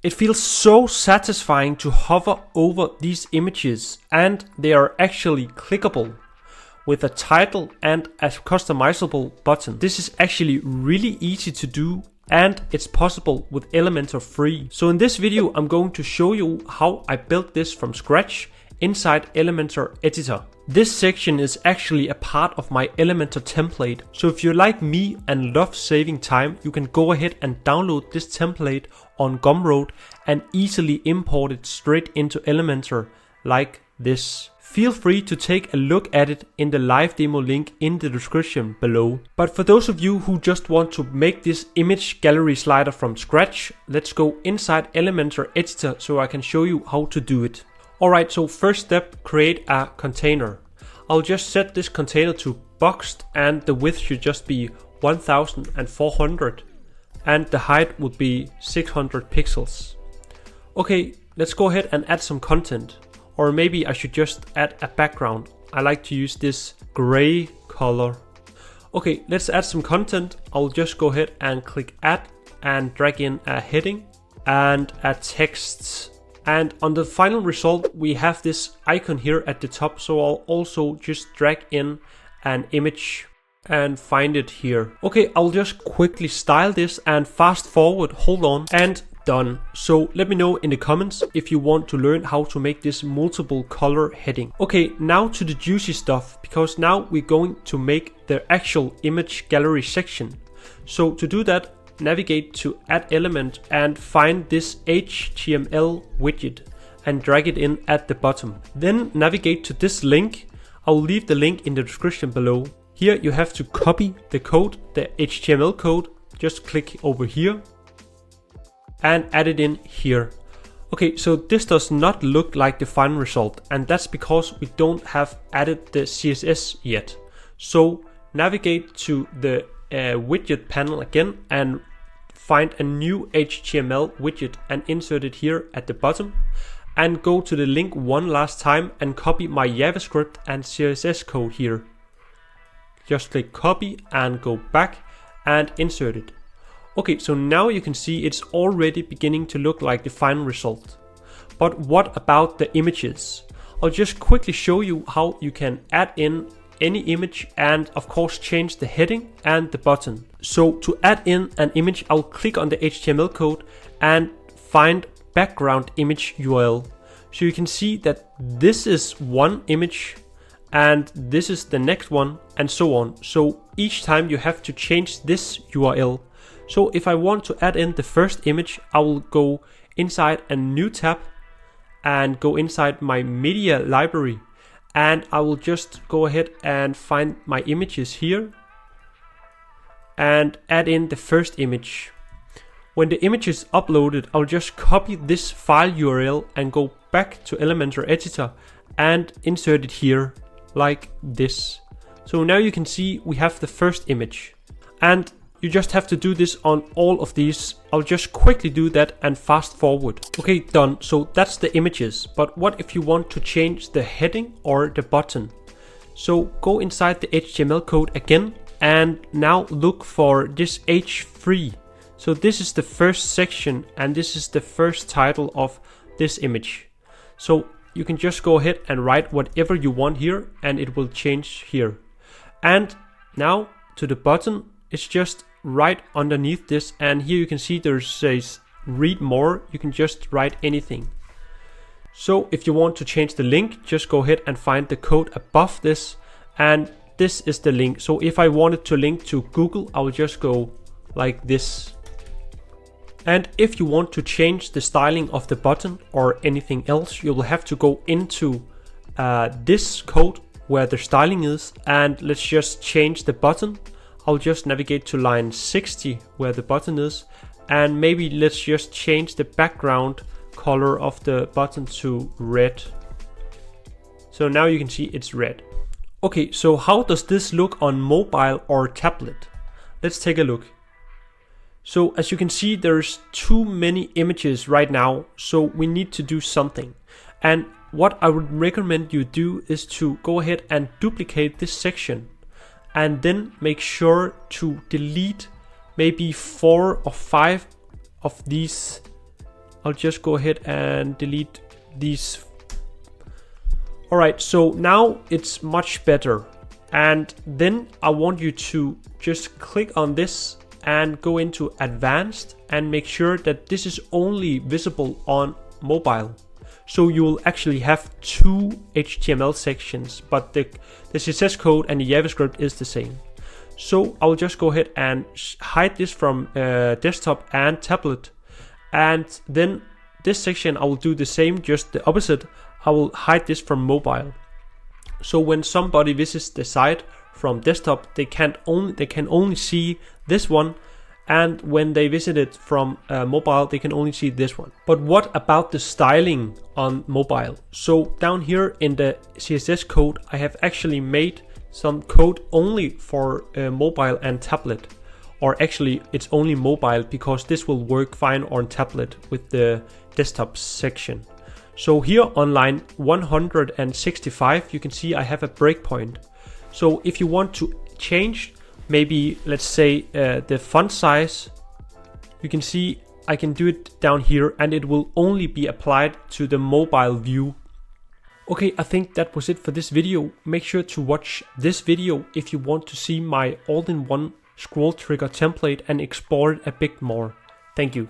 It feels so satisfying to hover over these images, and they are actually clickable with a title and a customizable button. This is actually really easy to do, and it's possible with Elementor Free. So in this video, I'm going to show you how I built this from scratch inside Elementor Editor. This section is actually a part of my Elementor template. So if you're like me and love saving time, you can go ahead and download this template on Gumroad and easily import it straight into Elementor like this. Feel free to take a look at it in the live demo link in the description below. But for those of you who just want to make this image gallery slider from scratch, let's go inside Elementor Editor so I can show you how to do it. Alright, so first step, create a container. I'll just set this container to boxed, and the width should just be 1400 and the height would be 600 pixels. Okay, let's go ahead and add some content. Or maybe I should just add a background. I like to use this gray color. Okay, let's add some content. I'll just go ahead and click add and drag in a heading and a text. And on the final result, we have this icon here at the top. So I'll also just drag in an image and find it here. Okay, I'll just quickly style this and fast forward, hold on, and done. So let me know in the comments if you want to learn how to make this multiple color heading. Okay, now to the juicy stuff, because now we're going to make the actual image gallery section. So to do that, navigate to add element and find this HTML widget and drag it in at the bottom. Then navigate to this link. I'll leave the link in the description below. Here you have to copy the code, the HTML code. Just click over here and add it in here. Okay, so this does not look like the final result, and that's because we don't have added the CSS yet. So navigate to the widget panel again and find a new HTML widget and insert it here at the bottom, and go to the link one last time and copy my JavaScript and CSS code here. Just click copy and go back and insert it. Okay, so now you can see it's already beginning to look like the final result. But what about the images? I'll just quickly show you how you can add in any image and of course change the heading and the button. So to add in an image, I'll click on the HTML code and find background image URL. So you can see that this is one image and this is the next one and so on. So each time you have to change this URL. So if I want to add in the first image, I will go inside a new tab and go inside my media library, and I will just go ahead and find my images here and add in the first image. When the image is uploaded, I'll just copy this file URL and go back to Elementor Editor and insert it here like this. So now you can see we have the first image, and you just have to do this on all of these. I'll just quickly do that and fast forward. Okay, done. So that's the images. But what if you want to change the heading or the button? So go inside the HTML code again and now look for this H3. So this is the first section and this is the first title of this image. So you can just go ahead and write whatever you want here and it will change here. And now to the button, it's just right underneath this, and here you can see there says read more. You can just write anything. So if you want to change the link, just go ahead and find the code above this, and this is the link. So if I wanted to link to Google, I will just go like this. And if you want to change the styling of the button or anything else, you will have to go into this code where the styling is, and let's just change the button. I'll just navigate to line 60 where the button is, and maybe let's just change the background color of the button to red. So now you can see it's red. Okay, so how does this look on mobile or tablet? Let's take a look. So as you can see, there's too many images right now, so we need to do something. And what I would recommend you do is to go ahead and duplicate this section, and then make sure to delete maybe 4 or 5 of these I'll just go ahead and delete these. Alright, so now it's much better. And then I want you to just click on this and go into advanced and make sure that this is only visible on mobile. So you will actually have two HTML sections, but the CSS code and the JavaScript is the same. So I'll just go ahead and hide this from desktop and tablet. And then this section I will do the same, just the opposite. I will hide this from mobile. So when somebody visits the site from desktop, they can only see this one, and when they visit it from mobile, they can only see this one. But what about the styling on mobile? So down here in the CSS code, I have actually made some code only for mobile and tablet. Or actually, it's only mobile because this will work fine on tablet with the desktop section. So here on line 165, you can see I have a breakpoint. So if you want to change, maybe let's say the font size, you can see I can do it down here and it will only be applied to the mobile view. Okay, I think that was it for this video. Make sure to watch this video if you want to see my all-in-one scroll trigger template and explore it a bit more. Thank you.